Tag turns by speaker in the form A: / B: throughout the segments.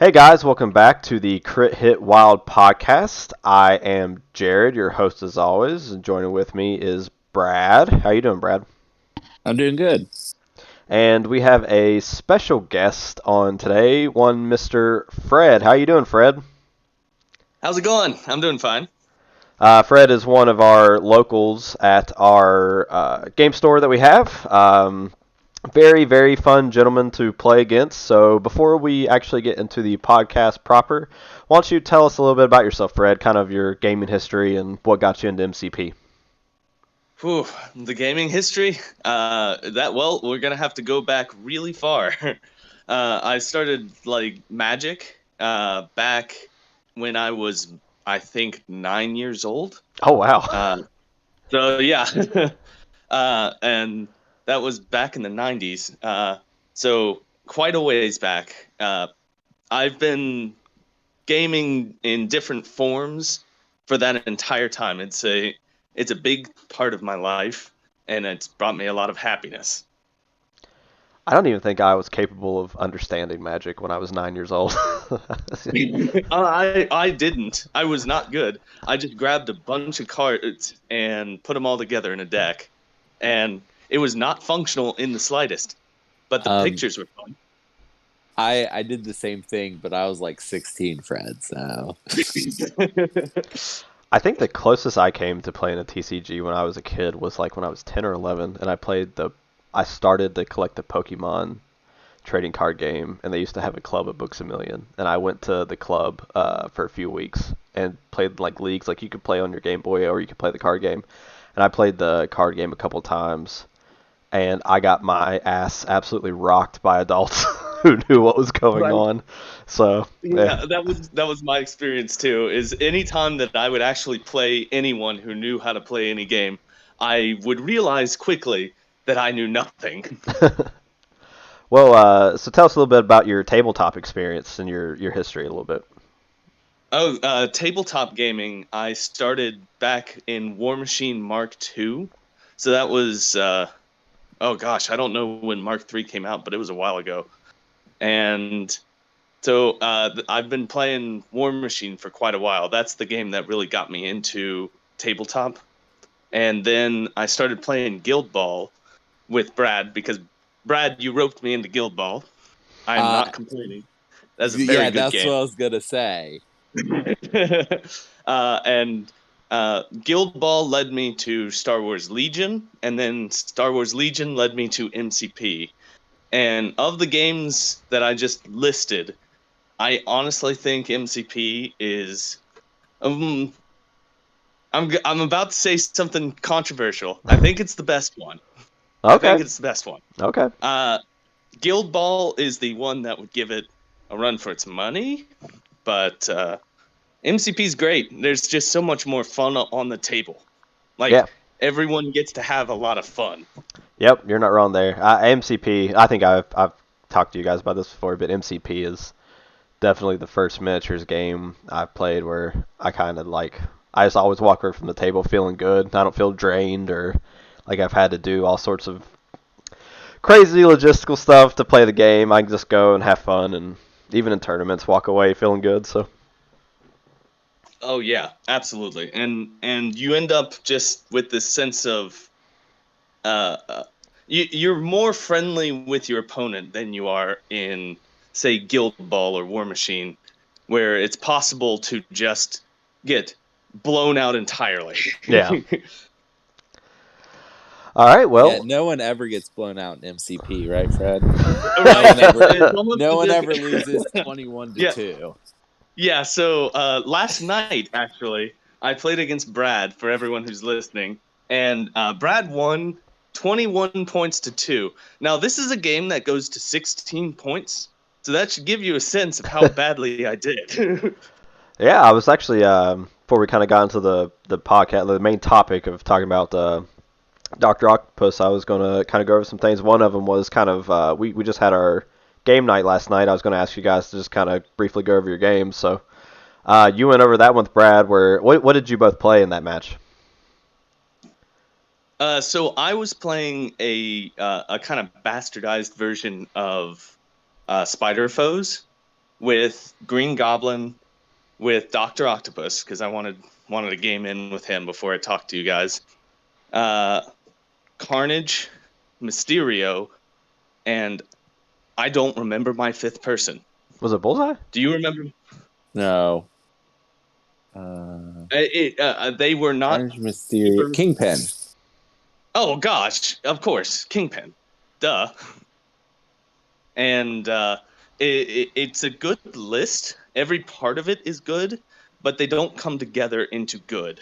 A: Hey guys, welcome back to the Crit Hit Wild podcast. I am Jared, your host as always, and joining with me is Brad. How you doing, Brad?
B: I'm doing good.
A: And we have a special guest on today, one Mr. Fred. How you doing, Fred?
C: How's it going? I'm doing fine.
A: Fred is one of our locals at our game store that we have. Very, very fun gentleman to play against. So before we actually get into the podcast proper, why don't you tell us a little bit about yourself, Fred, kind of your gaming history and what got you into MCP?
C: Whew, the gaming history. We're gonna have to go back really far. I started like Magic back when I was, I think, 9 years old.
A: Oh, wow.
C: Uh, so yeah, and that was back in the '90s. So quite a ways back. I've been gaming in different forms for that entire time. It's a big part of my life, and it's brought me a lot of happiness.
A: I don't even think I was capable of understanding Magic when I was 9 years old.
C: I didn't. I was not good. I just grabbed a bunch of cards and put them all together in a deck, and it was not functional in the slightest. But the
B: Um,
C: pictures were fun.
B: I did the same thing, but I was like 16, Fred. So
A: I think the closest I came to playing a TCG when I was a kid was like when I was 10 or 11, and I started to collect the Pokemon trading card game, and they used to have a club at Books a Million, and I went to the club for a few weeks and played like leagues, like you could play on your Game Boy or you could play the card game, and I played the card game a couple times, and I got my ass absolutely rocked by adults who knew what was going
C: Right.
A: on. So yeah,
C: Yeah, that was my experience too. Is any time that I would actually play anyone who knew how to play any game, I would realize quickly that I knew nothing.
A: well, so tell us a little bit about your tabletop experience and your history a little bit.
C: Oh, tabletop gaming. I started back in War Machine Mark II. So that was, oh gosh, I don't know when Mark III came out, but it was a while ago. And so I've been playing War Machine for quite a while. That's the game that really got me into tabletop. And then I started playing Guild Ball with Brad because Brad, you roped me into Guild Ball. I am
B: uh,
C: not complaining. That's a very
B: yeah,
C: good
B: that's what
C: game.
B: I was gonna say.
C: And Guild Ball led me to Star Wars Legion, and then Star Wars Legion led me to MCP. And of the games that I just listed, I honestly think MCP is. Um, I'm about to say something controversial. I think it's the best one. I
A: Okay,
C: think it's the best one.
A: okay.
C: Uh, Guild Ball is the one that would give it a run for its money, but MCP is great. There's just so much more fun on the table.
A: Yeah.
C: Like everyone gets to have a lot of fun.
A: Yep, you're not wrong there. MCP, I think I've talked to you guys about this before, but MCP is definitely the first miniatures game I've played where I just always walk away from the table feeling good. I don't feel drained or like I've had to do all sorts of crazy logistical stuff to play the game. I can just go and have fun and even in tournaments walk away feeling good. So
C: Oh yeah, absolutely. And you end up just with this sense of uh, you're more friendly with your opponent than you are in, say, Guild Ball or War Machine, where it's possible to just get blown out entirely.
A: yeah. All right.
B: Yeah,
A: Well,
B: no one ever gets blown out in MCP, right, Fred? No
C: Right?
B: one
C: It's
B: ever,
C: it's almost
B: no
C: as
B: one ever
C: if
B: loses 21 to
C: yeah,
B: two.
C: yeah. So last night, actually, I played against Brad. For everyone who's listening, and Brad won 21 points to 2. Now this is a game that goes to 16 points, so that should give you a sense of how badly I did.
A: yeah, I was actually before we kind of got into the podcast, the main topic of talking about Doctor Octopus, I was going to kind of go over some things. One of them was kind of we just had our game night last night. I was going to ask you guys to just kind of briefly go over your games. So you went over that one with Brad. Where what did you both play in that match?
C: So I was playing a kind of bastardized version of Spider Foes, with Green Goblin, with Doctor Octopus, because I wanted a game in with him before I talked to you guys. Carnage, Mysterio, and I don't remember my fifth person.
A: Was it Bullseye?
C: Do you remember?
B: No.
C: They were not.
B: Orange Mysterio. Kingpin.
C: Oh gosh, of course, Kingpin. Duh. And it's a good list. Every part of it is good, but they don't come together into good.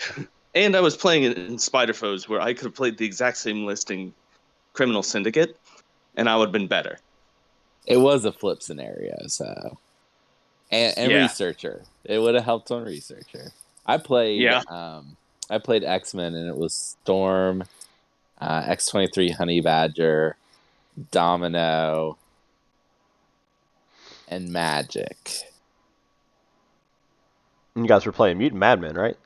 C: And I was playing it in Spider Foes, where I could have played the exact same list in Criminal Syndicate, and I would have been better.
B: It was a flip scenario, so and
C: Yeah.
B: Researcher. It would have helped on Researcher. I played X-Men, and it was Storm, X-23 Honey Badger, Domino, and Magic.
A: You guys were playing Mutant Madmen, right?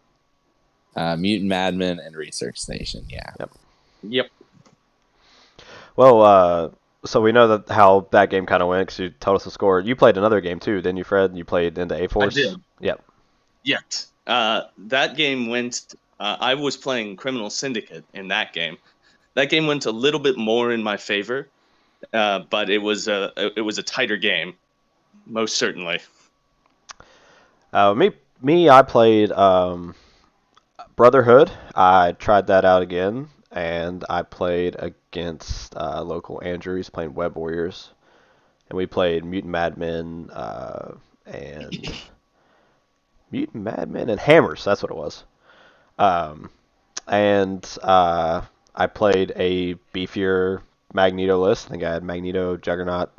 B: Mutant Madmen and Research Station, yeah.
C: Yep.
A: Well, so we know that how that game kind of went because you told us the score. You played another game too, didn't you, Fred? You played into A-Force?
C: I did.
A: Yep.
C: Yet. That game went... I was playing Criminal Syndicate in that game. That game went a little bit more in my favor, but it was a tighter game, most certainly.
A: I played Brotherhood. I tried that out again, and I played against local Andrew. He's playing Web Warriors, and we played Mutant Madmen and Hammers. That's what it was. I played a beefier Magneto list. I think I had Magneto, Juggernaut,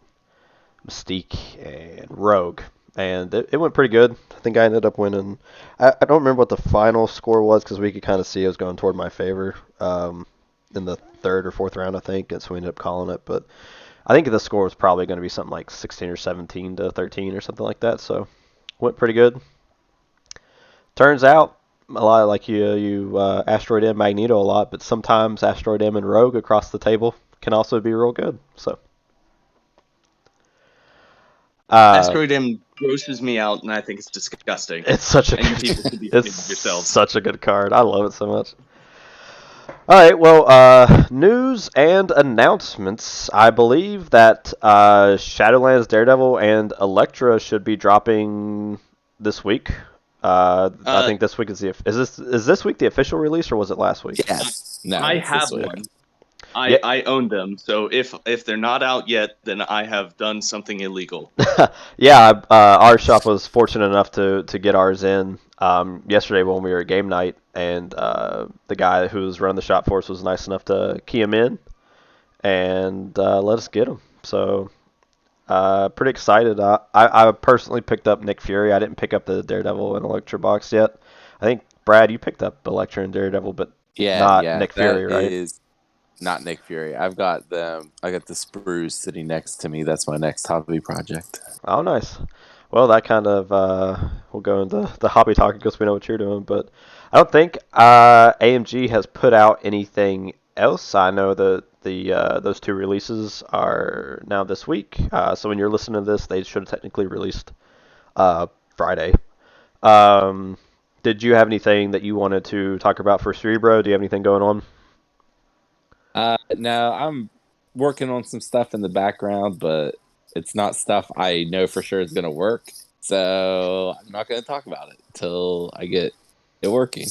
A: Mystique, and Rogue. And it went pretty good. I think I ended up winning. I don't remember what the final score was because we could kind of see it was going toward my favor in the third or fourth round, I think. And so we ended up calling it. But I think the score was probably going to be something like 16 or 17 to 13 or something like that. So went pretty good. Turns out, a lot like you Asteroid M Magneto a lot, but sometimes Asteroid M and Rogue across the table can also be real good. So
C: Asteroid M grosses me out, and I think it's disgusting.
A: It's such a
C: and
A: good,
C: you people should be ashamed of yourselves.
A: Such a good card. I love it so much. All right, well, news and announcements. I believe that Shadowlands Daredevil and Elektra should be dropping this week. I think this week is this week the official release, or was it last week?
B: Yes. No,
C: I have one. I own them, so if they're not out yet, then I have done something illegal.
A: Yeah, our shop was fortunate enough to get ours in yesterday when we were at game night, and the guy who was running the shop for us was nice enough to key them in and let us get them. So pretty excited. I personally picked up Nick Fury. I didn't pick up the Daredevil and Elektra box yet. I think Brad, you picked up Elektra and Daredevil, but not Nick Fury, right?
B: Is not Nick Fury. I got the sprues sitting next to me. That's my next hobby project.
A: Oh, nice. Well, that kind of we'll go into the hobby talk because we know what you're doing, but I don't think AMG has put out anything else. I know that those two releases are now this week. So when you're listening to this, they should have technically released Friday. Did you have anything that you wanted to talk about for Cerebro? Do you have anything going on?
B: No, I'm working on some stuff in the background, but it's not stuff I know for sure is going to work. So I'm not going to talk about it until I get it working.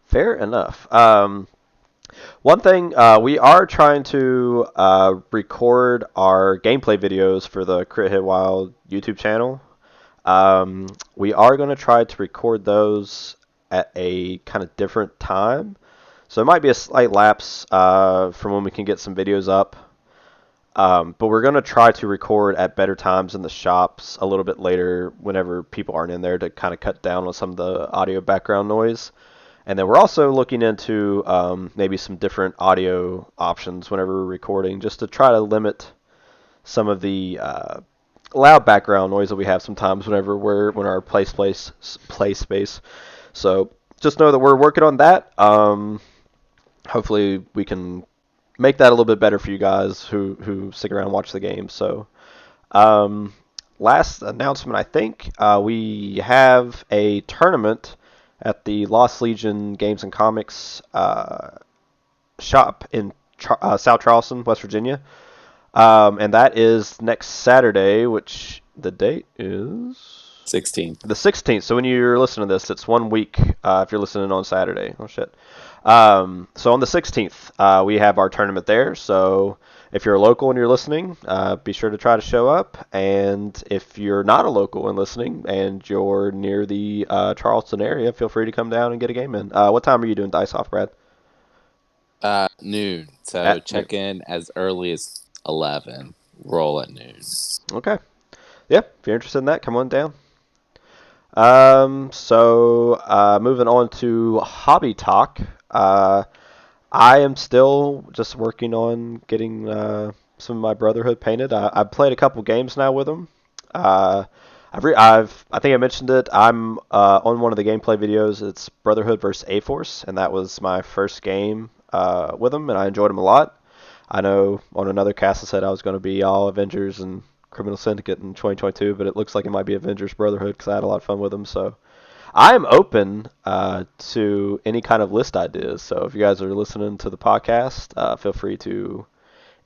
A: Fair enough. One thing, we are trying to record our gameplay videos for the Crit Hit Wild YouTube channel. We are going to try to record those at a kind of different time. So it might be a slight lapse from when we can get some videos up. But we're going to try to record at better times in the shops a little bit later whenever people aren't in there to kind of cut down on some of the audio background noise. And then we're also looking into maybe some different audio options whenever we're recording just to try to limit some of the loud background noise that we have sometimes whenever when our play space. So just know that we're working on that. Hopefully we can make that a little bit better for you guys who stick around and watch the game. So last announcement, I think we have a tournament at the Lost Legion Games and Comics shop in South Charleston, West Virginia. And that is next Saturday, which the date is
B: 16th.
A: the 16th. So when you're listening to this, it's 1 week if you're listening on Saturday. Oh, shit. So on the 16th, we have our tournament there. So if you're a local and you're listening, be sure to try to show up. And if you're not a local and listening and you're near the Charleston area, feel free to come down and get a game in. What time are you doing Dice Off, Brad?
B: Noon. So
A: At
B: check in as early as 11. Roll at noon.
A: Okay. Yeah, if you're interested in that, come on down. Moving on to hobby talk. I am still just working on getting some of my Brotherhood painted. I've played a couple games now with them. I think I mentioned it. I'm on one of the gameplay videos. It's Brotherhood versus A-Force, and that was my first game with them, and I enjoyed them a lot. I know on another cast I said I was going to be all Avengers and Criminal Syndicate in 2022, but it looks like it might be Avengers Brotherhood because I had a lot of fun with them. So I am open to any kind of list ideas. So if you guys are listening to the podcast, feel free to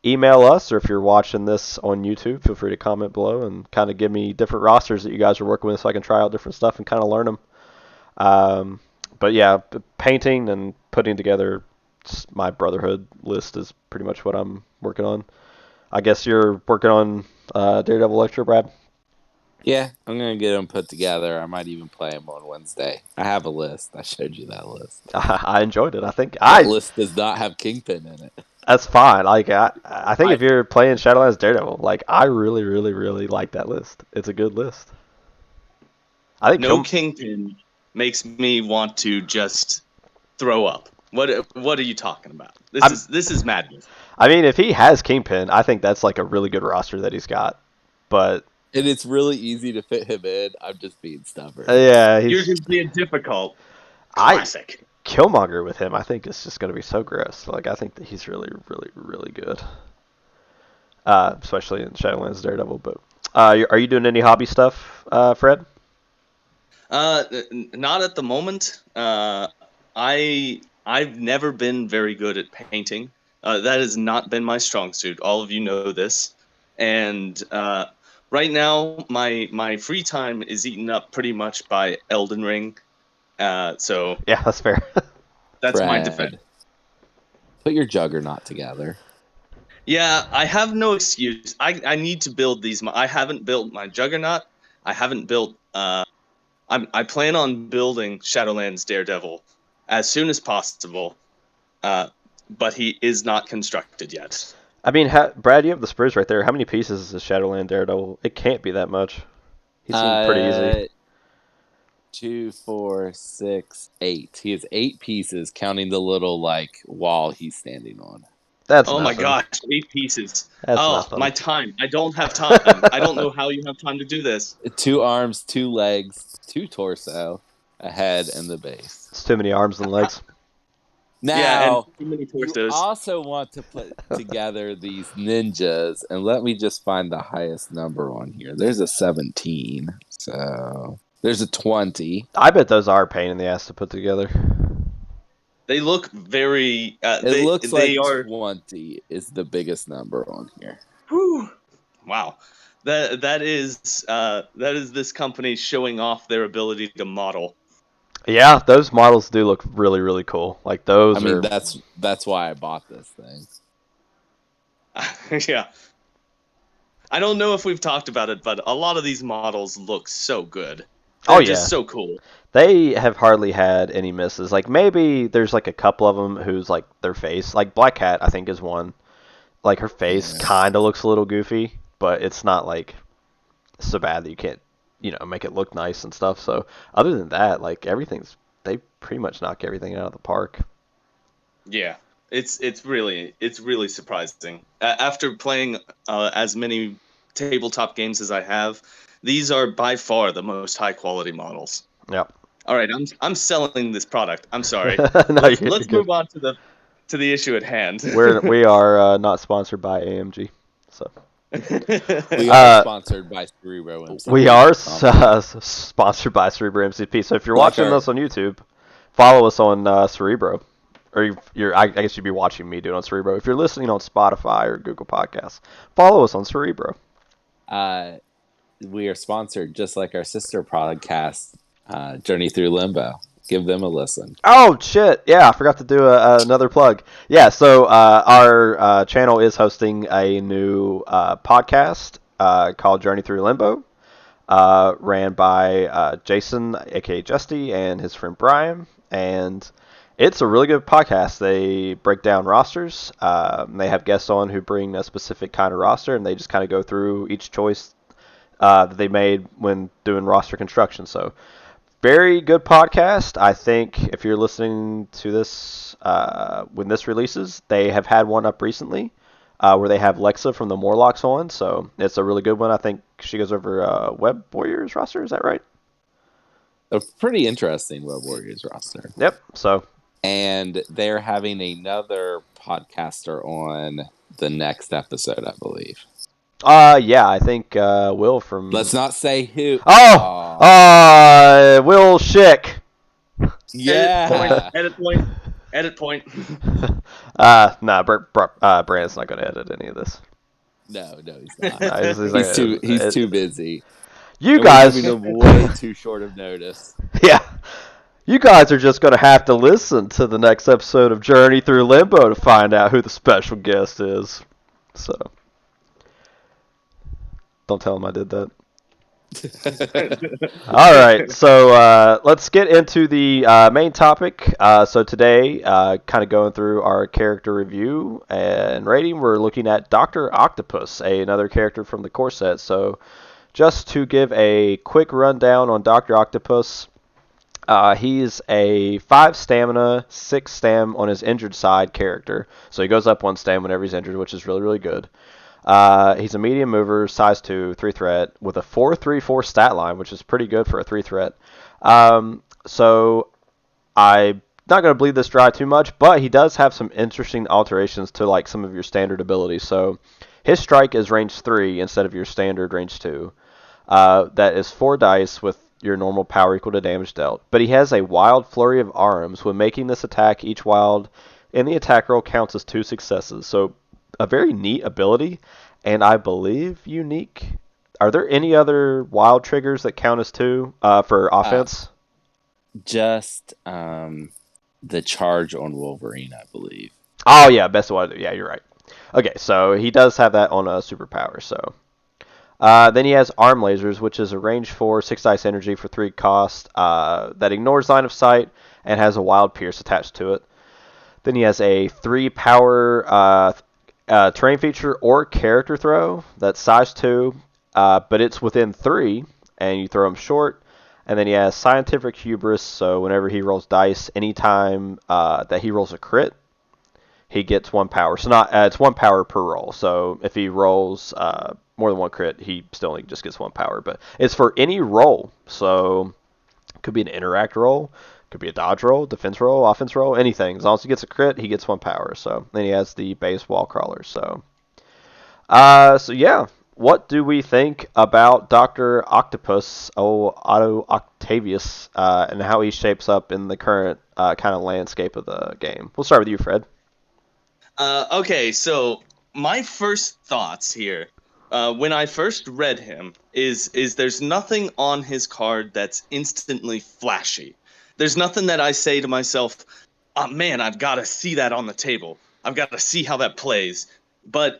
A: email us, or if you're watching this on YouTube, feel free to comment below and kind of give me different rosters that you guys are working with so I can try out different stuff and kind of learn them. But yeah, painting and putting together my Brotherhood list is pretty much what I'm working on. I guess you're working on Daredevil Lecture, Brad?
B: Yeah, I'm going to get them put together. I might even play them on Wednesday. I have a list. I showed you that list.
A: I enjoyed it. I think
B: that list does not have Kingpin in it.
A: That's fine. Like I think if you're playing Shadowlands Daredevil, like I really, really, really like that list. It's a good list. I think
C: no Kingpin makes me want to just throw up. What are you talking about? This is madness.
A: I mean, if he has Kingpin, I think that's like a really good roster that he's got. But
B: and it's really easy to fit him in. I'm just being stubborn.
A: Yeah,
C: you're just being difficult. Classic.
A: Killmonger with him, I think it's just going to be so gross. Like I think that he's really, really, really good. Especially in Shadowlands Daredevil. But are you doing any hobby stuff, Fred?
C: Not at the moment. I've never been very good at painting. That has not been my strong suit. All of you know this. And right now, my free time is eaten up pretty much by Elden Ring. So
A: yeah, that's fair.
C: That's my defense.
B: Put your Juggernaut together.
C: Yeah, I have no excuse. I need to build these. I haven't built my Juggernaut. I haven't built. I plan on building Shadowlands Daredevil as soon as possible, but he is not constructed yet.
A: I mean, Brad, you have the sprues right there. How many pieces is Shadowland Daredevil? It can't be that much. He seemed pretty easy.
B: 2, 4, 6, 8. He has 8 pieces, counting the little wall he's standing on.
A: That's
C: my gosh, 8 pieces. Nothing. My time. I don't have time. I don't know how you have time to do this.
B: 2 arms, 2 legs, 2 torso, a head, and the base.
A: It's too many arms and legs.
B: Now, you also want to put together these ninjas, and let me just find the highest number on here. There's a 17, so there's a 20.
A: I bet those are a pain in the ass to put together.
C: They look very.
B: It looks like 20 is the biggest number on here.
C: Whew. Wow, that is this company showing off their ability to model.
A: Yeah, those models do look really, really cool. Like those.
B: I mean, that's why I bought this thing.
C: Yeah. I don't know if we've talked about it, but a lot of these models look so good. They're just so cool.
A: They have hardly had any misses. Like maybe there's like a couple of them who's like their face. Like Black Cat, I think is one. Like her face kind of looks a little goofy, but it's not like so bad that you can't, make it look nice and stuff. So other than that, like they pretty much knock everything out of the park.
C: Yeah, it's really surprising. After playing as many tabletop games as I have, these are by far the most high quality models.
A: Yep.
C: All right, I'm selling this product. I'm sorry.
A: No,
C: let's move on to the issue at hand.
A: We are not sponsored by AMG, so.
B: We are sponsored by Cerebro MCP.
A: We are sponsored by Cerebro MCP. So if you're watching this on YouTube, follow us on Cerebro. Or I guess you'd be watching me do it on Cerebro. If you're listening on Spotify or Google Podcasts, follow us on Cerebro.
B: We are sponsored just like our sister podcast, Journey Through Limbo. Give them a listen.
A: Oh, shit. Yeah, I forgot to do another plug. Yeah, so our channel is hosting a new podcast called Journey Through Limbo, ran by Jason, a.k.a. Justy, and his friend Brian. And it's a really good podcast. They break down rosters. They have guests on who bring a specific kind of roster, and they just kind of go through each choice that they made when doing roster construction. So very good podcast. I think if you're listening to this when this releases, they have had one up recently where they have Lexa from the Morlocks on. So it's a really good one. I think she goes over Web Warriors roster. Is that right?
B: A pretty interesting Web Warriors roster.
A: Yep. So.
B: And they're having another podcaster on the next episode, I believe.
A: Yeah, I think Will from.
B: Let's not say who.
A: Will Schick.
B: Yeah.
C: Edit point.
A: Nah, Brandon's not going to edit any of this.
B: No, he's not. He's too busy.
A: You guys.
B: We're giving him way too short of notice.
A: Yeah. You guys are just going to have to listen to the next episode of Journey Through Limbo to find out who the special guest is. So. Don't tell him I did that. All right, so let's get into the main topic. So today, kind of going through our character review and rating, we're looking at Doctor Octopus, another character from the core set. So just to give a quick rundown on Doctor Octopus, he's a 5 stamina, 6 stam on his injured side character. So he goes up 1 stam whenever he's injured, which is really, really good. He's a medium mover, size 2, 3 threat, with a 4-3-4 stat line, which is pretty good for a 3 threat. So I'm not going to bleed this dry too much, but he does have some interesting alterations to like some of your standard abilities. So his strike is range 3 instead of your standard range 2. That is 4 dice with your normal power equal to damage dealt. But he has a wild flurry of arms. When making this attack, each wild in the attack roll counts as 2 successes. So a very neat ability, and I believe unique. Are there any other wild triggers that count as 2 for offense?
B: Just the charge on Wolverine, I believe.
A: Oh yeah, best of what. Yeah, you're right. Okay, so he does have that on a superpower. So then he has arm lasers, which is a range 4, 6 dice energy for 3 cost that ignores line of sight and has a wild pierce attached to it. Then he has a 3 power terrain feature or character throw that's size 2, but it's within 3, and you throw him short. And then he has scientific hubris, so whenever he rolls dice, anytime that he rolls a crit, he gets 1 power. So it's 1 power per roll. So if he rolls more than 1 crit, he still only just gets 1 power. But it's for any roll, so it could be an interact roll. Could be a dodge roll, defense roll, offense roll, anything. As long as he gets a crit, he gets 1 power. So then he has the base wall crawler. So yeah, what do we think about Doctor Octopus, Otto Octavius, and how he shapes up in the current kind of landscape of the game? We'll start with you, Fred.
C: Okay, so my first thoughts here, when I first read him, is there's nothing on his card that's instantly flashy. There's nothing that I say to myself, oh man, I've got to see that on the table. I've got to see how that plays. But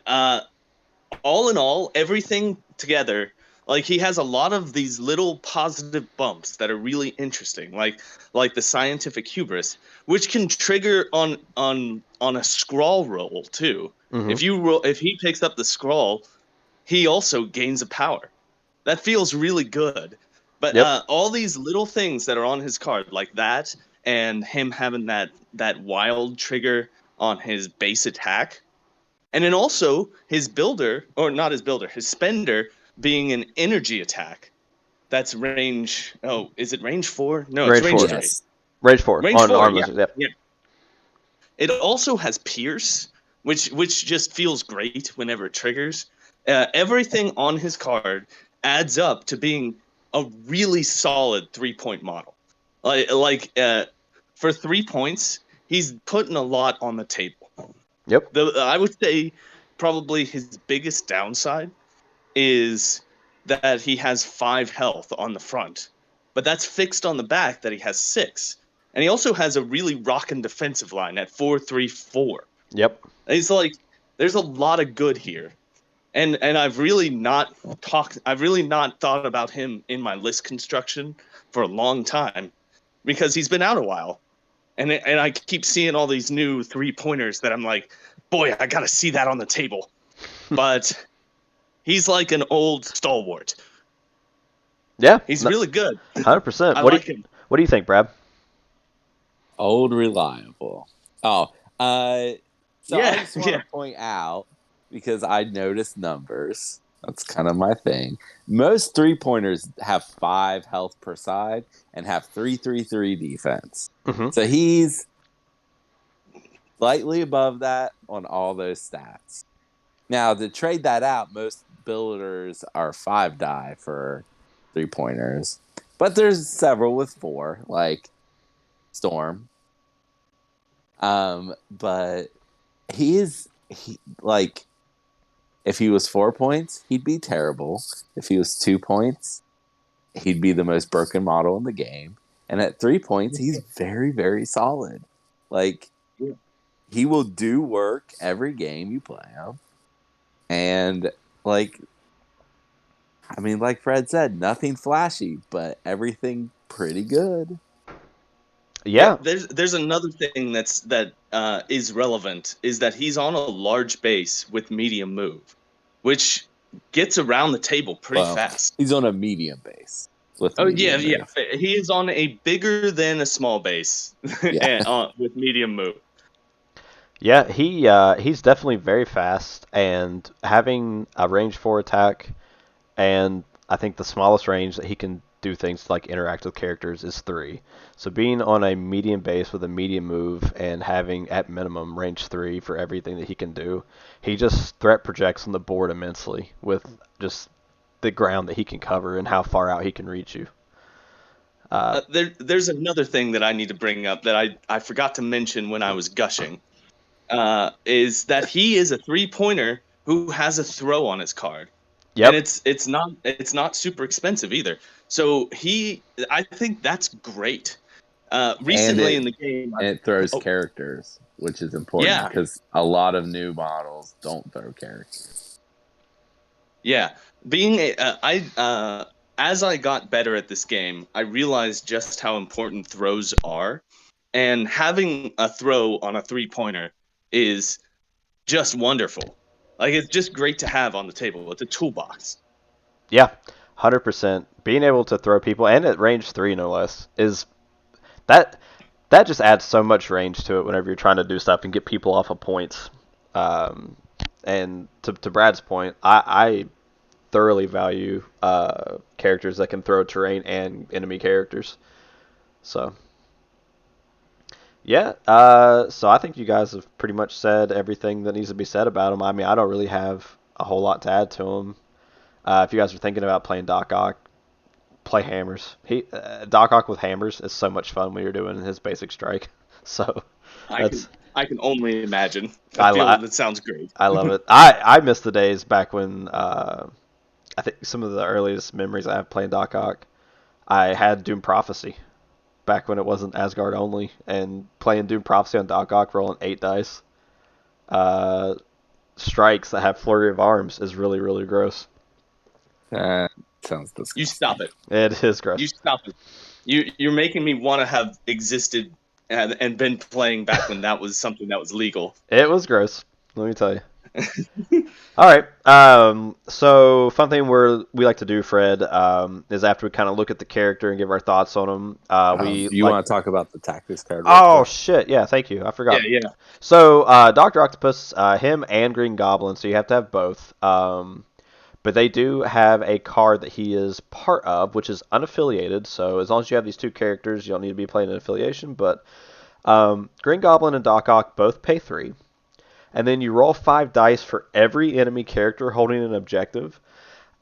C: all in all, everything together, like he has a lot of these little positive bumps that are really interesting, like the scientific hubris, which can trigger on a scroll roll too. Mm-hmm. If he picks up the scroll, he also gains a power. That feels really good. But yep. All these little things that are on his card, like that, and him having that wild trigger on his base attack, and then also his spender being an energy attack. That's range. Oh, is it range 4? No,
A: range
C: it's range
A: 4.
C: 3.
A: Yes. Range 4
C: range
A: on
C: 4,
A: arm
C: yeah.
A: lizard. Yep.
C: Yeah. It also has pierce, which just feels great whenever it triggers. everything on his card adds up to being a really solid 3-point model. For 3 points, he's putting a lot on the table.
A: Yep.
C: I would say probably his biggest downside is that he has 5 health on the front, but that's fixed on the back that he has 6. And he also has a really rockin' defensive line at 4-3-4.
A: Yep.
C: It's like there's a lot of good here. And I've really not thought about him in my list construction for a long time because he's been out a while. And I keep seeing all these new 3-pointers that I'm like, boy, I got to see that on the table. But he's like an old stalwart.
A: Yeah.
C: He's really good.
A: 100%.
C: I like him.
A: What do you think, Brad?
B: Old reliable. I just want to point out, because I noticed numbers. That's kind of my thing. Most 3-pointers have 5 health per side and have 3-3-3 defense.
A: Mm-hmm.
B: So he's slightly above that on all those stats. Now, to trade that out, most builders are 5 die for 3-pointers. But there's several with 4, like Storm. But if he was 4 points, he'd be terrible. If he was 2 points, he'd be the most broken model in the game. And at 3 points, he's very, very solid. He will do work every game you play him. And, like Fred said, nothing flashy, but everything pretty good.
A: Yeah.
C: There's another thing that is relevant, is that he's on a large base with medium move, which gets around the table pretty fast.
B: He's on a medium base.
C: Yeah. He is on a bigger than a small base with medium move.
A: Yeah, he's definitely very fast, and having a range 4 attack, and I think the smallest range that he can do things like interact with characters is 3. So being on a medium base with a medium move and having at minimum range 3 for everything that he can do, he just threat projects on the board immensely with just the ground that he can cover and how far out he can reach you.
C: There's another thing that I need to bring up that I forgot to mention when I was gushing. Is that he is a 3-pointer who has a throw on his card.
A: Yep.
C: And it's not super expensive either. So I think that's great. Recently in the game,
B: it throws characters, which is important because a lot of new models don't throw characters.
C: Yeah, as I got better at this game, I realized just how important throws are, and having a throw on a 3-pointer is just wonderful. Like, it's just great to have on the table. It's a toolbox.
A: Yeah, 100%. Being able to throw people, and at range 3 no less, is that just adds so much range to it whenever you're trying to do stuff and get people off of points. And to Brad's point, I thoroughly value characters that can throw terrain and enemy characters. So yeah, so I think you guys have pretty much said everything that needs to be said about him. I mean, I don't really have a whole lot to add to him. If you guys are thinking about playing Doc Ock, play hammers. Doc Ock with hammers is so much fun when you're doing his basic strike. So
C: I can only imagine. That sounds great.
A: I love it. I miss the days back when I think some of the earliest memories I have playing Doc Ock, I had Doom Prophecy back when it wasn't Asgard only, and playing Doom Prophecy on Doc Ock rolling 8 dice. Strikes that have Flurry of Arms is really, really gross.
B: That sounds disgusting.
C: You stop it.
A: It is gross.
C: You stop it. You're making me want to have existed and been playing back when that was something that was legal.
A: It was gross, let me tell you. All right. So fun thing we like to do, Fred, is after we kind of look at the character and give our thoughts on him.
B: You want to talk about the tactics card?
A: Oh shit! Yeah, thank you. I forgot.
C: Yeah.
A: So Doctor Octopus, him and Green Goblin. So you have to have both. But they do have a card that he is part of, which is unaffiliated. So as long as you have these 2 characters, you don't need to be playing an affiliation. But Green Goblin and Doc Ock both pay 3. and then you roll 5 dice for every enemy character holding an objective.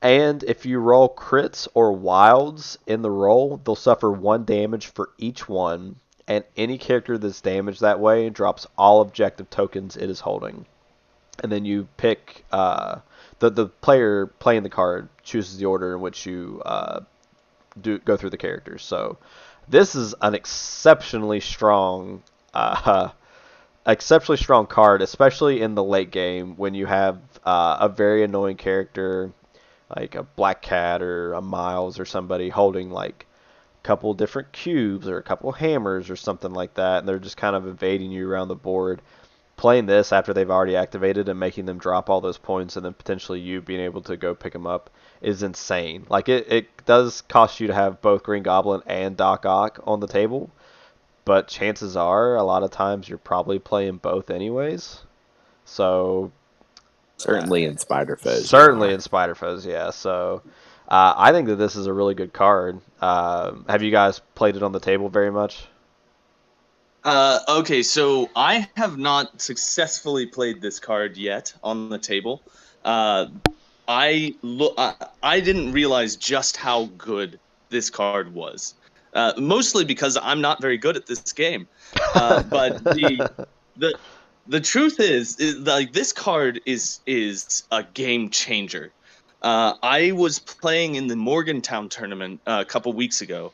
A: And if you roll crits or wilds in the roll, they'll suffer 1 damage for each one, and any character that's damaged that way drops all objective tokens it is holding. And then you pick the player playing the card chooses the order in which you go through the characters. So this is an exceptionally strong card, especially in the late game when you have a very annoying character like a Black Cat or a Miles or somebody holding like a couple different cubes or a couple hammers or something like that, and they're just kind of evading you around the board. Playing this after they've already activated and making them drop all those points and then potentially you being able to go pick them up is insane. Like it does cost you to have both Green Goblin and Doc Ock on the table, but chances are a lot of times you're probably playing both anyways. So
B: certainly in Spider-Foes.
A: Certainly in Spider-Foes, yeah. So I think that this is a really good card. Have you guys played it on the table very much?
C: Okay, so I have not successfully played this card yet on the table. I didn't realize just how good this card was. Mostly because I'm not very good at this game. But the truth is like this card is a game changer. I was playing in the Morgantown tournament a couple weeks ago,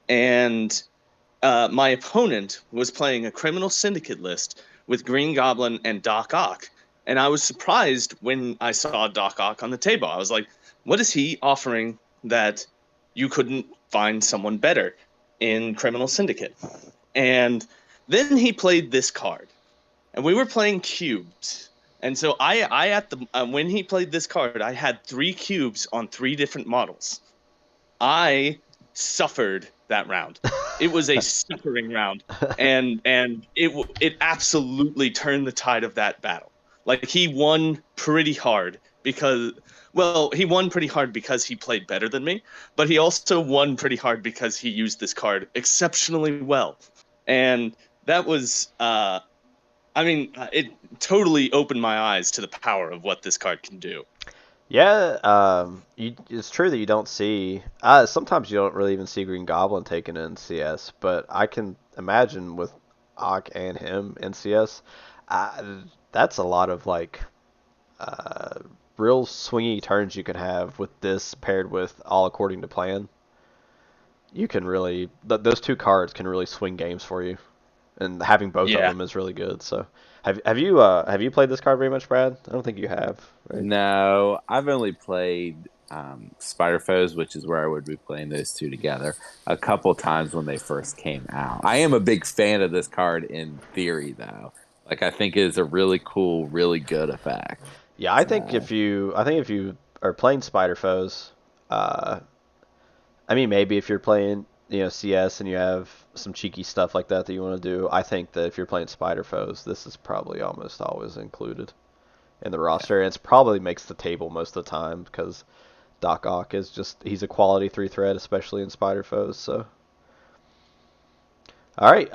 C: and my opponent was playing a Criminal Syndicate list with Green Goblin and Doc Ock. And I was surprised when I saw Doc Ock on the table. I was like, what is he offering that you couldn't find someone better in Criminal Syndicate? And then he played this card. And we were playing cubes. And so I at the when he played this card, I had 3 cubes on 3 different models. I suffered that round. It was a suffering round, and it absolutely turned the tide of that battle. Like he won pretty hard because he won pretty hard because he played better than me, but he also won pretty hard because he used this card exceptionally well, and that was it totally opened my eyes to the power of what this card can do.
A: Yeah, it's true that you don't see. Sometimes you don't really even see Green Goblin taken in CS, but I can imagine with Ock and him in CS, that's a lot of like real swingy turns you can have with this paired with All According to Plan. You can really those 2 cards can really swing games for you, and having both of them is really good. So. Have you played this card very much, Brad? I don't think you have. Right?
B: No, I've only played Spider-Foes, which is where I would be playing those 2 together, a couple times when they first came out. I am a big fan of this card in theory, though. Like I think it is a really cool, really good effect.
A: Yeah, I think if you are playing Spider-Foes, maybe if you're playing CS and you have some cheeky stuff like that you want to do, I think that if you're playing Spider-Foes, this is probably almost always included in the roster. And it's probably makes the table most of the time because Doc Ock is he's a quality 3-threat, especially in Spider-Foes. So. All right.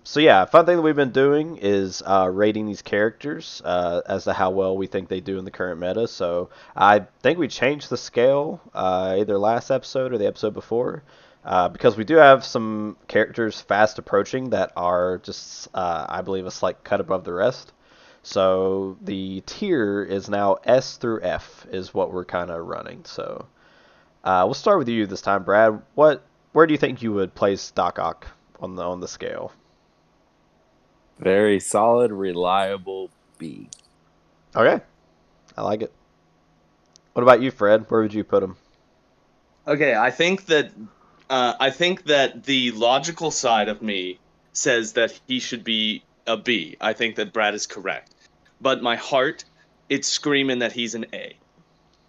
A: So yeah, fun thing that we've been doing is rating these characters as to how well we think they do in the current meta. So I think we changed the scale either last episode or the episode before because we do have some characters fast approaching that are just, I believe, a slight cut above the rest. So the tier is now S through F is what we're kind of running. So we'll start with you this time, Brad. Where do you think you would place Doc Ock on the scale?
B: Very solid, reliable B.
A: Okay, I like it. What about you, Fred? Where would you put him?
C: Okay, I think that the logical side of me says that he should be a B. I think that Brad is correct, but my heart, it's screaming that he's an A.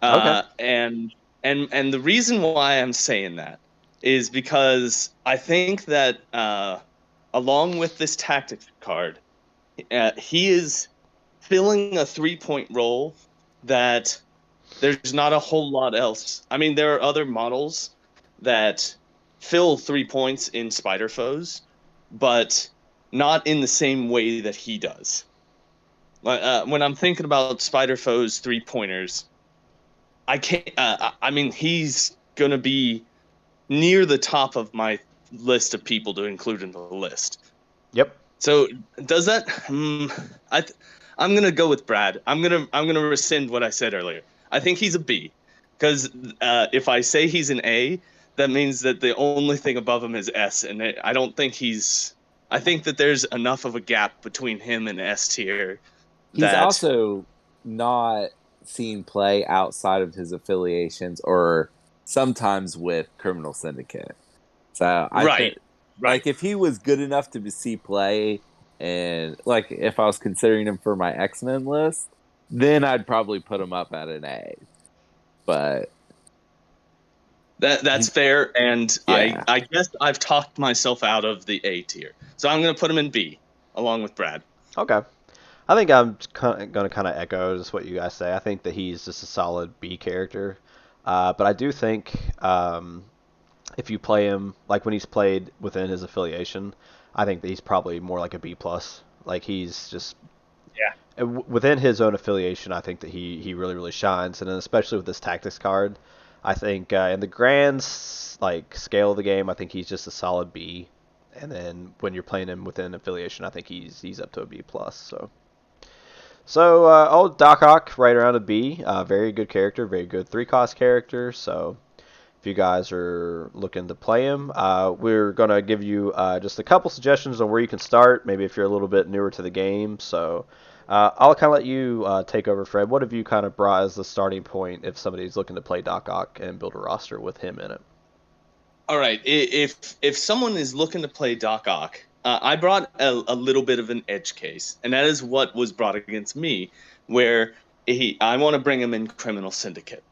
A: Okay.
C: And the reason why I'm saying that is because I think that along with this tactics card, he is filling a 3-point role that there's not a whole lot else. I mean, there are other models that fill 3 points in Spider-Foes, but not in the same way that he does. When I'm thinking about Spider Foe's 3-pointers, I can't. I mean, he's gonna be near the top of my list of people to include in the list.
A: Yep.
C: So does that? I'm gonna go with Brad. I'm gonna rescind what I said earlier. I think he's a B, because if I say he's an A, that means that the only thing above him is S, and I don't think he's. I think that there's enough of a gap between him and S tier.
B: He's
C: That
B: also not seen play outside of his affiliations or sometimes with Criminal Syndicate. So I think,
C: right.
B: if he was good enough to see play, and if I was considering him for my X-Men list, then I'd probably put him up at an A. But
C: That's fair, and
B: yeah.
C: I guess I've talked myself out of the A tier, so I'm gonna put him in B along with Brad.
A: Okay. I think I'm going to kind of echo just what you guys say. I think that he's just a solid B character. But I do think if you play him like when he's played within his affiliation, I think that he's probably more like a B plus. Like he's just within his own affiliation. I think that he really really shines, and then especially with this tactics card, I think in the grand like scale of the game, I think he's just a solid B. And then when you're playing him within affiliation, I think he's up to a B plus. So old Doc Ock right around a B. Very good character, very good 3-cost character. So if you guys are looking to play him, we're going to give you just a couple suggestions on where you can start, maybe if you're a little bit newer to the game. So I'll kind of let you take over, Fred. What have you kind of brought as the starting point if somebody's looking to play Doc Ock and build a roster with him in it?
C: All right, if someone is looking to play Doc Ock, I brought a little bit of an edge case, and that is what was brought against me, where I want to bring him in Criminal Syndicate.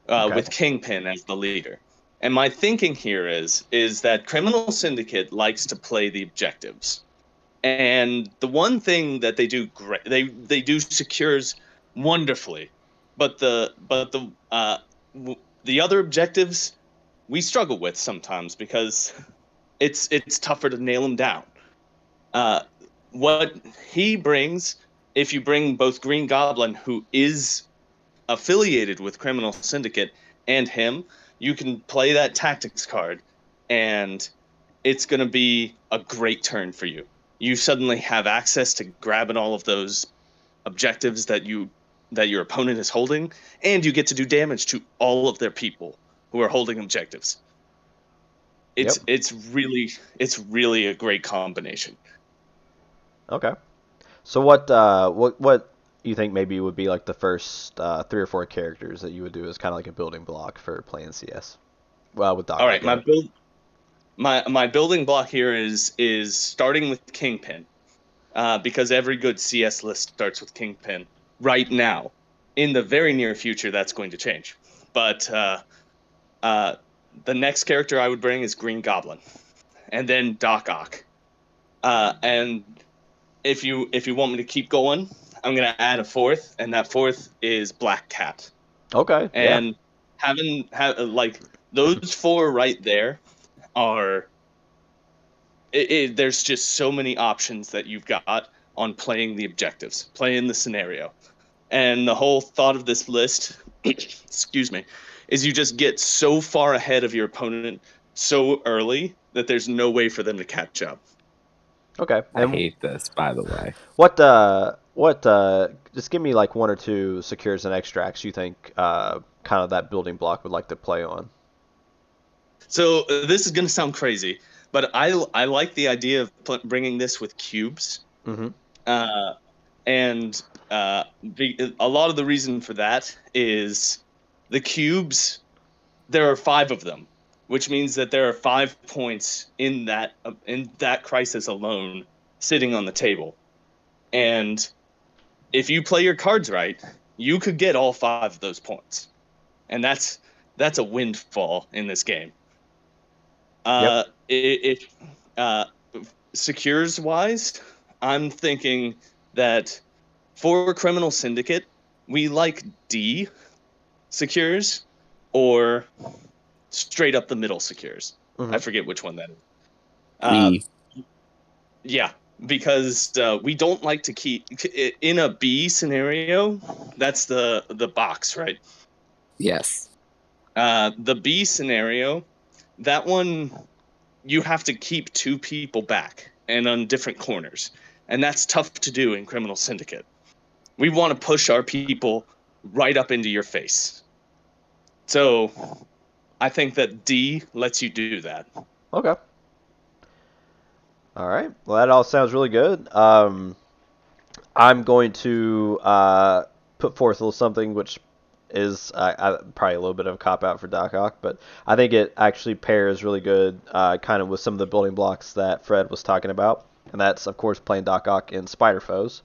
A: Okay.
C: With Kingpin as the leader. And my thinking here is that Criminal Syndicate likes to play the objectives. And the one thing that they do great, they do secures wonderfully, but the other objectives we struggle with sometimes because it's tougher to nail them down. What he brings, if you bring both Green Goblin, who is affiliated with Criminal Syndicate, and him, you can play that tactics card, and it's going to be a great turn for you. You suddenly have access to grabbing all of those objectives that your opponent is holding, and you get to do damage to all of their people who are holding objectives. It's really a great combination.
A: Okay. So what you think maybe would be like the first 3 or 4 characters that you would do as kind of like a building block for playing CS? Well, with Doc.
C: All right, my building block here is starting with Kingpin, because every good CS list starts with Kingpin right now. In the very near future, that's going to change. But the next character I would bring is Green Goblin, and then Doc Ock. And if you want me to keep going, I'm gonna add a fourth, and that fourth is Black Cat.
A: Okay.
C: And like those 4 right there are. There's just so many options that you've got on playing the objectives, playing the scenario. And the whole thought of this list, excuse me, is you just get so far ahead of your opponent so early that there's no way for them to catch up.
A: Okay.
B: I hate this, by the way.
A: Just give me like 1 or 2 secures and extracts you think kind of that building block would like to play on.
C: So this is going to sound crazy, but I like the idea of bringing this with cubes.
A: Mm-hmm.
C: And a lot of the reason for that is the cubes, there are 5 of them, which means that there are 5 points in that crisis alone sitting on the table. And if you play your cards right, you could get all 5 of those points. And that's a windfall in this game. If secures wise, I'm thinking that for Criminal Syndicate, we like D secures or straight up the middle secures.
A: Mm-hmm.
C: I forget which one that is.
B: E.
C: Yeah. because we don't like to keep in a B scenario. That's the box, right?
B: Yes.
C: The B scenario, that one you have to keep two people back and on different corners, and that's tough to do in Criminal Syndicate. We want to push our people right up into your face. So I think that D lets you do that.
A: Okay. All right. Well, that all sounds really good. I'm going to put forth a little something which is probably a little bit of a cop out for Doc Ock, but I think it actually pairs really good, kind of with some of the building blocks that Fred was talking about, and that's of course playing Doc Ock in Spider Foes.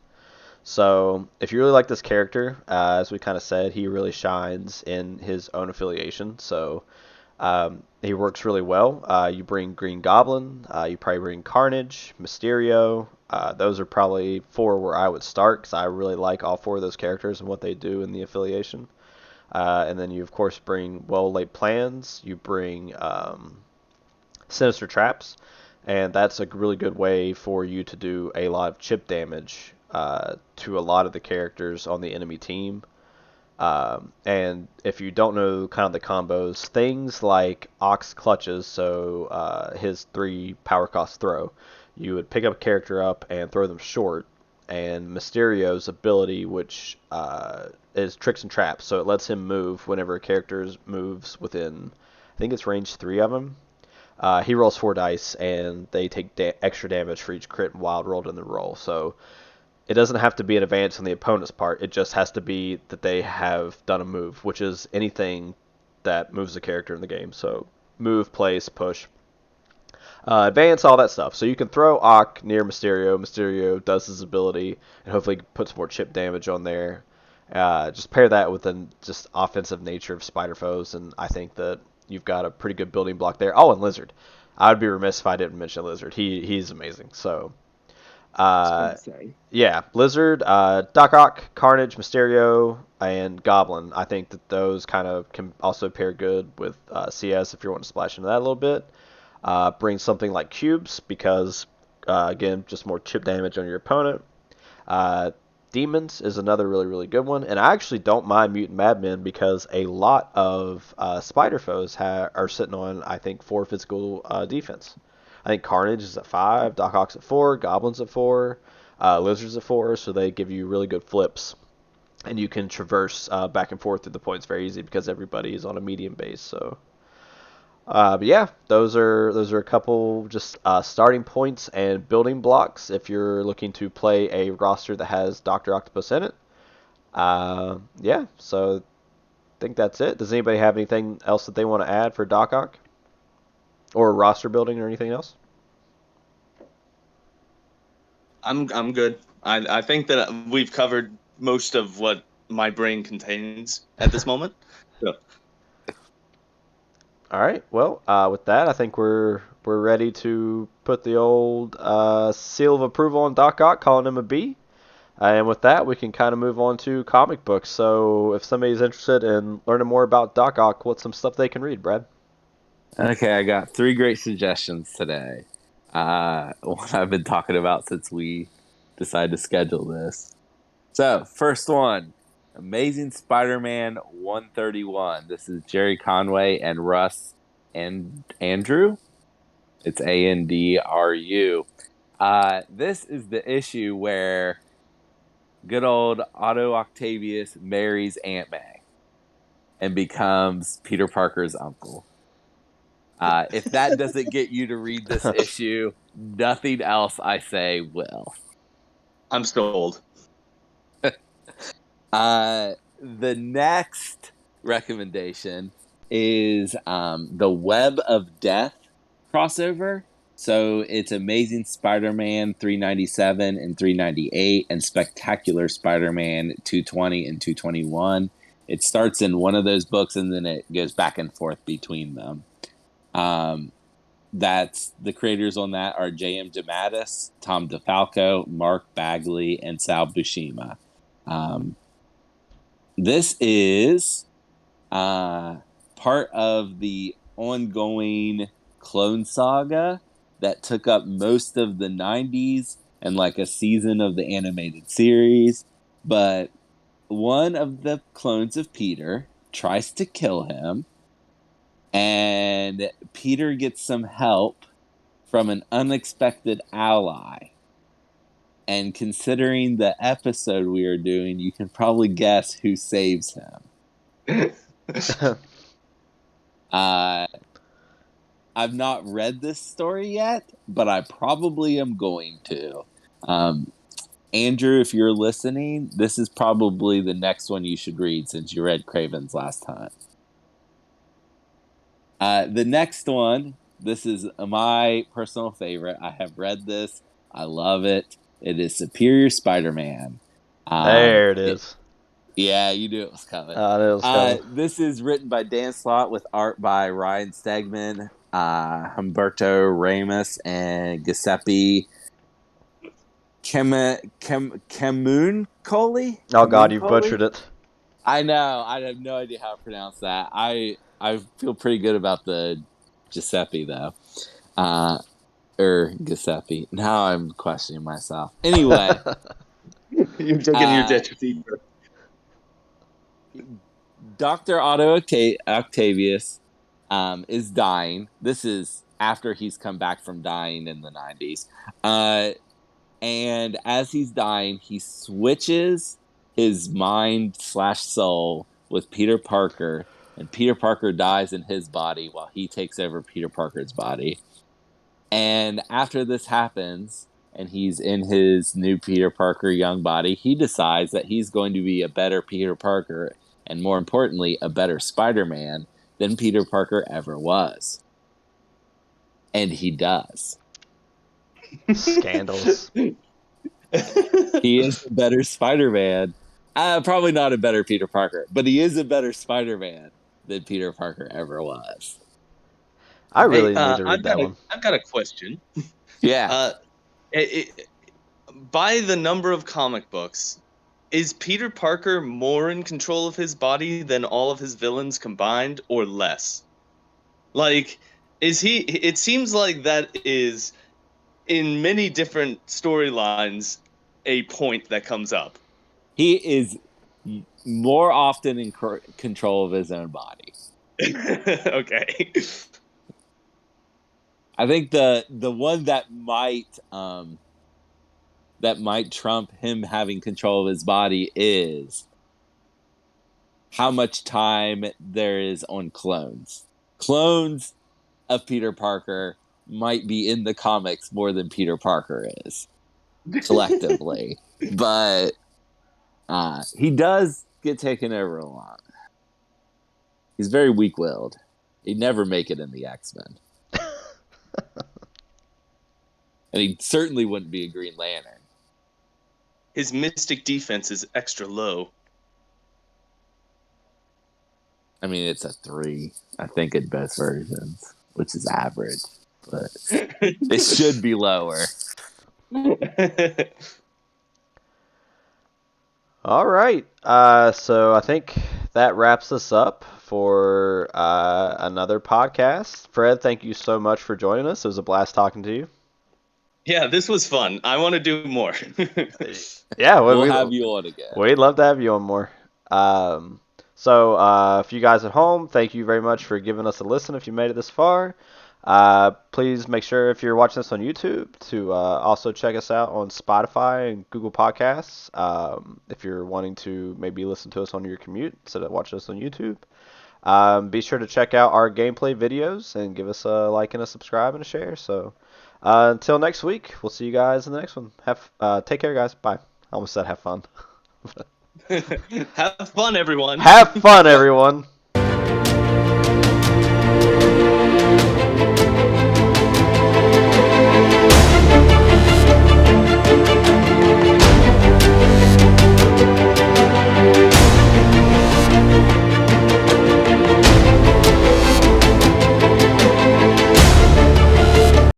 A: So if you really like this character, as we kind of said, he really shines in his own affiliation. So he works really well. You bring Green Goblin, you probably bring Carnage, Mysterio. Those are probably four where I would start because I really like all four of those characters and what they do in the affiliation. And then you, of course, bring well-laid plans. You bring sinister traps. And that's a really good way for you to do a lot of chip damage to a lot of the characters on the enemy team. And if you don't know kind of the combos, things like Ox Clutches, so his 3 power cost throw, you would pick up a character up and throw them short. And Mysterio's ability, which is Tricks and Traps, so it lets him move whenever a character moves within, I think it's range 3 of him. He rolls 4 dice, and they take extra damage for each crit and wild rolled in the roll. So it doesn't have to be an advance on the opponent's part. It just has to be that they have done a move, which is anything that moves a character in the game. So move, place, push, advance, all that stuff. So you can throw Ock near Mysterio. Mysterio does his ability and hopefully puts more chip damage on there. Just pair that with the just offensive nature of Spider Foes, and I think that you've got a pretty good building block there. Oh, and Lizard. I would be remiss if I didn't mention Lizard. He's amazing. So yeah, Blizzard, Doc Ock, Carnage, Mysterio, and Goblin. I think that those kind of can also pair good with CS if you want to splash into that a little bit. Bring something like Cubes because, again, just more chip damage on your opponent. Demons is another really, really good one. And I actually don't mind Mutant Madmen because a lot of Spider Foes are sitting on, I think, 4 physical defense. I think Carnage is at 5, Doc Ock's at 4, Goblin's at 4, Lizard's at 4, so they give you really good flips. And you can traverse back and forth through the points very easy because everybody is on a medium base. So, but yeah, those are a couple just starting points and building blocks if you're looking to play a roster that has Doctor Octopus in it. Yeah, so I think that's it. Does anybody have anything else that they want to add for Doc Ock? Or roster building or anything else?
C: I'm good. I think that we've covered most of what my brain contains at this moment. So.
A: All right. Well, with that, I think we're ready to put the old seal of approval on Doc Ock, calling him a B. And with that, we can kind of move on to comic books. So if somebody's interested in learning more about Doc Ock, what's some stuff they can read, Brad?
B: Okay, I got 3 great suggestions today. One I've been talking about since we decided to schedule this. So, first one, Amazing Spider-Man 131. This is Jerry Conway and Russ and Andrew. It's Andru. This is the issue where good old Otto Octavius marries Aunt May and becomes Peter Parker's uncle. If that doesn't get you to read this issue, nothing else I say will.
C: I'm sold.
B: The next recommendation is the Web of Death crossover. So it's Amazing Spider-Man 397 and 398 and Spectacular Spider-Man 220 and 221. It starts in one of those books and then it goes back and forth between them. That's the creators on that are J.M. DeMatteis, Tom DeFalco, Mark Bagley, and Sal Buscema. This is part of the ongoing Clone Saga that took up most of the 90s in like a season of the animated series, but one of the clones of Peter tries to kill him, and Peter gets some help from an unexpected ally. And considering the episode we are doing, you can probably guess who saves him. I've not read this story yet, but I probably am going to. Andrew, if you're listening, this is probably the next one you should read since you read Craven's last time. The next one, this is my personal favorite. I have read this. I love it. It is Superior Spider-Man.
A: There it is.
B: Yeah, you knew it was coming.
A: I knew it was coming.
B: This is written by Dan Slott with art by Ryan Stegman, Humberto Ramos, and Giuseppe Camuncoli.
A: Oh God, you butchered it.
B: I know. I have no idea how to pronounce that. I feel pretty good about the Giuseppe though. Giuseppe. Now I'm questioning myself. Anyway.
C: You're taking your ditch deeper.
B: Dr. Otto Octavius is dying. This is after he's come back from dying in the 90s. And as he's dying, he switches his mind/soul with Peter Parker, and Peter Parker dies in his body while he takes over Peter Parker's body. And after this happens, and he's in his new Peter Parker young body, he decides that he's going to be a better Peter Parker, and more importantly, a better Spider-Man than Peter Parker ever was. And he does.
A: Scandals.
B: He is a better Spider-Man. Probably not a better Peter Parker, but he is a better Spider-Man than Peter Parker ever was.
A: I really need to read that one.
C: I've got a question.
B: Yeah.
C: By the number of comic books, is Peter Parker more in control of his body than all of his villains combined, or less? Like, is he... It seems like that is, in many different storylines, a point that comes up.
B: He is more often in control of his own body.
C: Okay.
B: I think the one that might trump him having control of his body is how much time there is on clones. Clones of Peter Parker might be in the comics more than Peter Parker is collectively, but he does get taken over a lot. He's very weak-willed. He'd never make it in the X-Men. And he certainly wouldn't be a Green Lantern.
C: His mystic defense is extra low.
B: I mean, it's a 3, I think, in both versions, which is average. But it should be lower.
A: All right. So I think that wraps us up for another podcast. Fred, thank you so much for joining us. It was a blast talking to you.
C: Yeah, this was fun. I want to do more.
A: Yeah,
B: we'll have you on again.
A: We'd love to have you on more. So if you guys at home, thank you very much for giving us a listen if you made it this far. Please make sure if you're watching this on YouTube to also check us out on Spotify and Google Podcasts. If you're wanting to maybe listen to us on your commute instead of watching us on YouTube. Be sure to check out our gameplay videos and give us a like and a subscribe and a share. So until next week, we'll see you guys in the next one. Take care, guys. Bye. I almost said have fun.
C: Have fun, everyone.
A: Have fun, everyone.